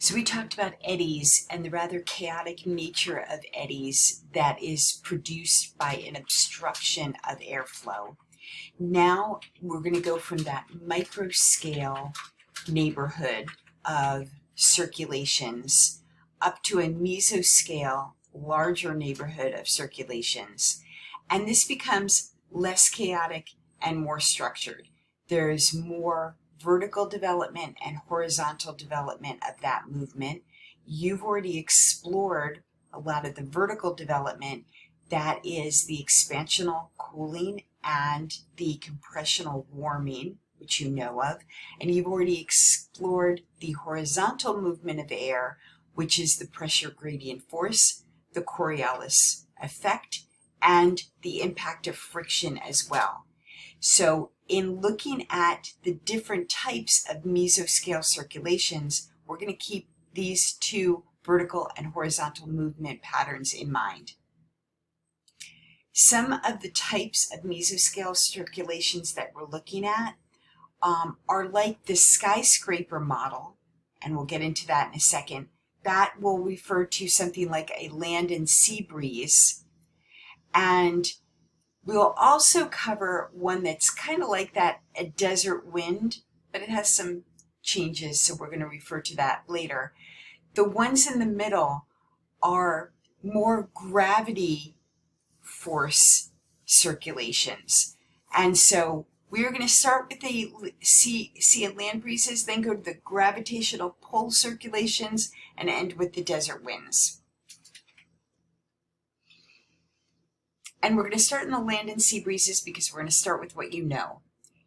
So we talked about eddies and the rather chaotic nature of eddies that is produced by an obstruction of airflow. Now we're going to go from that micro scale neighborhood of circulations up to a mesoscale, larger neighborhood of circulations. And this becomes less chaotic and more structured. There's more vertical development and horizontal development of that movement. You've already explored a lot of the vertical development, that is the expansional cooling and the compressional warming, which you know of, and you've already explored the horizontal movement of air, which is the pressure gradient force, the Coriolis effect, and the impact of friction as well. So in looking at the different types of mesoscale circulations, we're going to keep these two vertical and horizontal movement patterns in mind. Some of the types of mesoscale circulations that we're looking at are like the skyscraper model, and we'll get into that in a second. That will refer to something like a land and sea breeze. And we'll also cover one that's kind of like that, a desert wind, but it has some changes, so we're going to refer to that later. The ones in the middle are more gravity force circulations. And so we're going to start with the sea and land breezes, then go to the gravitational pull circulations, and end with the desert winds. And we're going to start in the land and sea breezes because we're going to start with what you know.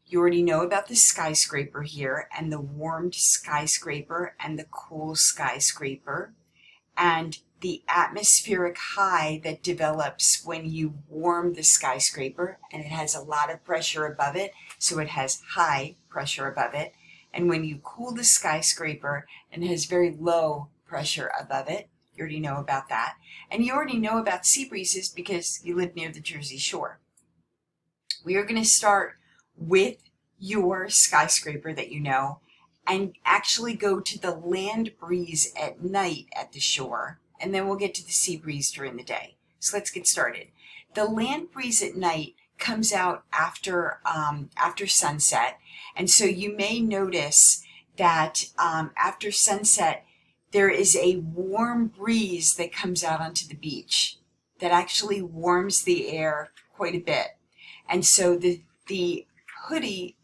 You already know about the skyscraper here, and the warmed skyscraper and the cool skyscraper, and the atmospheric high that develops when you warm the skyscraper, and it has a lot of pressure above it, so it has high pressure above it. And when you cool the skyscraper, and it has very low pressure above it, you already know about that. And you already know about sea breezes because you live near the Jersey Shore. We are going to start with your skyscraper that you know and actually go to the land breeze at night at the shore, and then we'll get to the sea breeze during the day. So let's get started. The land breeze at night comes out after sunset, and so you may notice that after sunset there is a warm breeze that comes out onto the beach that actually warms the air quite a bit. And so the hoodie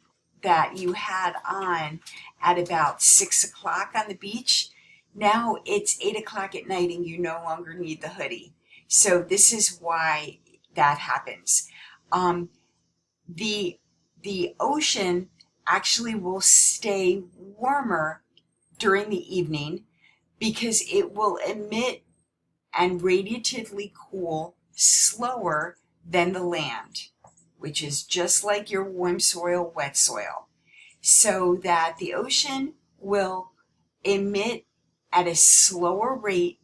that you had on at about 6 o'clock on the beach, now it's 8 o'clock at night and you no longer need the hoodie. So this is why that happens. The ocean actually will stay warmer during the evening because it will emit and radiatively cool slower than the land, which is just like your warm soil, wet soil. So that the ocean will emit at a slower rate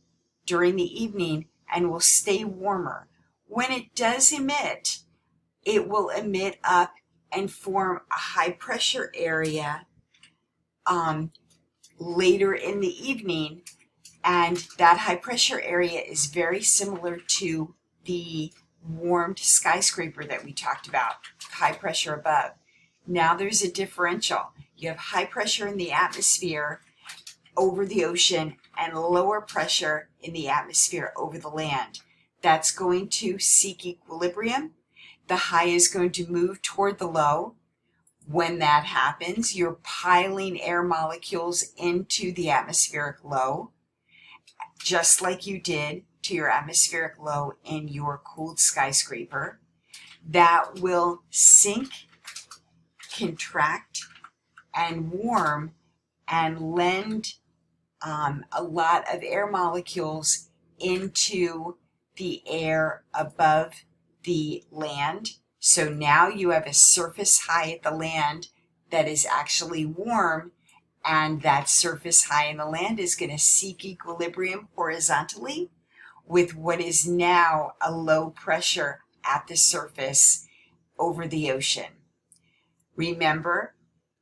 during the evening and will stay warmer. When it does emit, it will emit up and form a high pressure area later in the evening, and that high pressure area is very similar to the warmed skyscraper that we talked about, high pressure above. Now there's a differential. You have high pressure in the atmosphere over the ocean and lower pressure in the atmosphere over the land. That's going to seek equilibrium. The high is going to move toward the low. When that happens, you're piling air molecules into the atmospheric low, just like you did to your atmospheric low in your cooled skyscraper. That will sink, contract, and warm and lend a lot of air molecules into the air above the land. So now you have a surface high at the land that is actually warm, and that surface high in the land is going to seek equilibrium horizontally with what is now a low pressure at the surface over the ocean. Remember,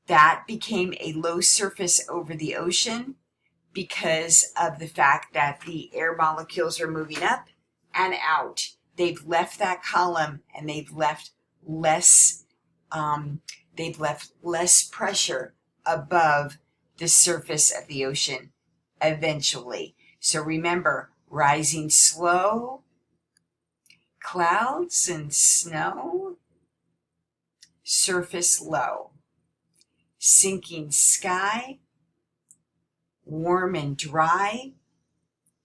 that became a low surface over the ocean because of the fact that the air molecules are moving up and out. They've left that column and they've left less pressure above the surface of the ocean eventually. So remember, rising slow, clouds and snow, surface low, sinking sky, warm and dry,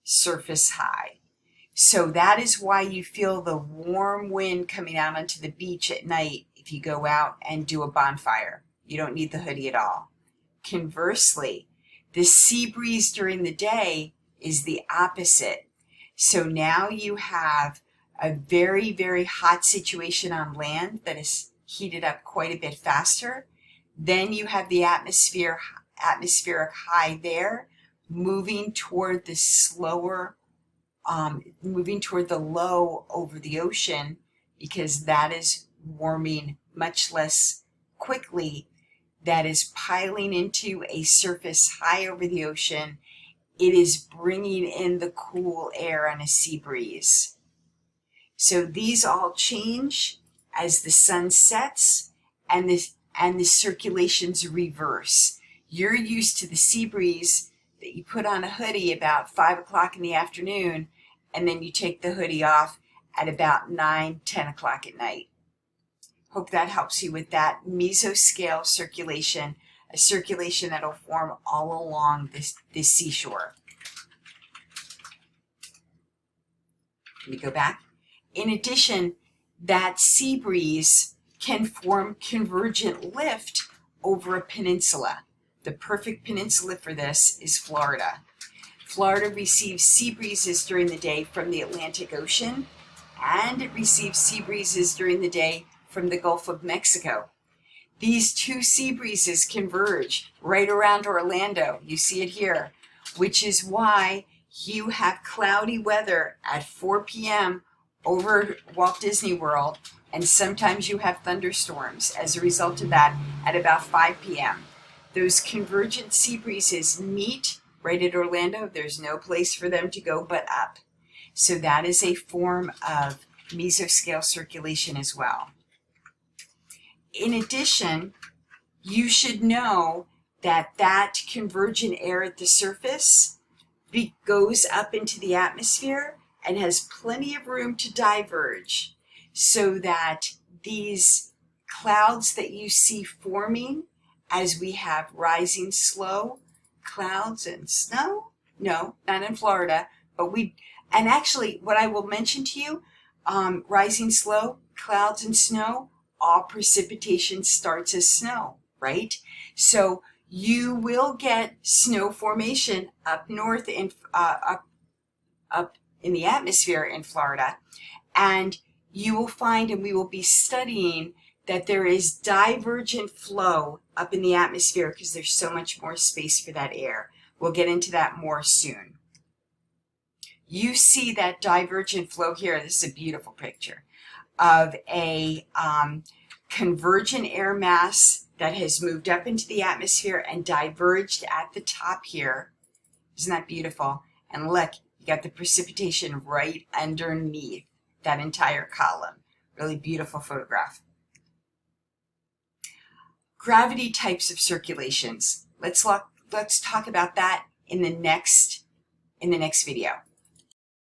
surface high. So that is why you feel the warm wind coming out onto the beach at night if you go out and do a bonfire. You don't need the hoodie at all. Conversely, the sea breeze during the day is the opposite. So now you have a very, very hot situation on land that is heated up quite a bit faster. Then you have the atmospheric high there, moving toward the slower, moving toward the low over the ocean, because that is warming much less quickly. That is piling into a surface high over the ocean. It is bringing in the cool air on a sea breeze. So these all change as the sun sets and the circulations reverse. You're used to the sea breeze that you put on a hoodie about 5 o'clock in the afternoon, and then you take the hoodie off at about 9, 10 o'clock at night. Hope that helps you with that mesoscale circulation, a circulation that will form all along this seashore. Let me go back. In addition, that sea breeze can form convergent lift over a peninsula. The perfect peninsula for this is Florida. Florida receives sea breezes during the day from the Atlantic Ocean, and it receives sea breezes during the day from the Gulf of Mexico. These two sea breezes converge right around Orlando. You see it here, which is why you have cloudy weather at 4 p.m. over Walt Disney World, and sometimes you have thunderstorms as a result of that at about 5 p.m. Those convergent sea breezes meet right at Orlando. There's no place for them to go but up. So that is a form of mesoscale circulation as well. In addition, you should know that that convergent air at the surface goes up into the atmosphere and has plenty of room to diverge, so that these clouds that you see forming as we have rising slow clouds and snow, no, not in Florida, but and actually what I will mention to you, rising slow clouds and snow, all precipitation starts as snow, right? So you will get snow formation up north in up in the atmosphere in Florida, and you will find, and we will be studying, that there is divergent flow up in the atmosphere because there's so much more space for that air. We'll get into that more soon. You see that divergent flow here. This is a beautiful picture of a convergent air mass that has moved up into the atmosphere and diverged at the top here. Isn't that beautiful? And look, you got the precipitation right underneath that entire column. Really beautiful photograph. Gravity types of circulations. Let's talk about that in the next video.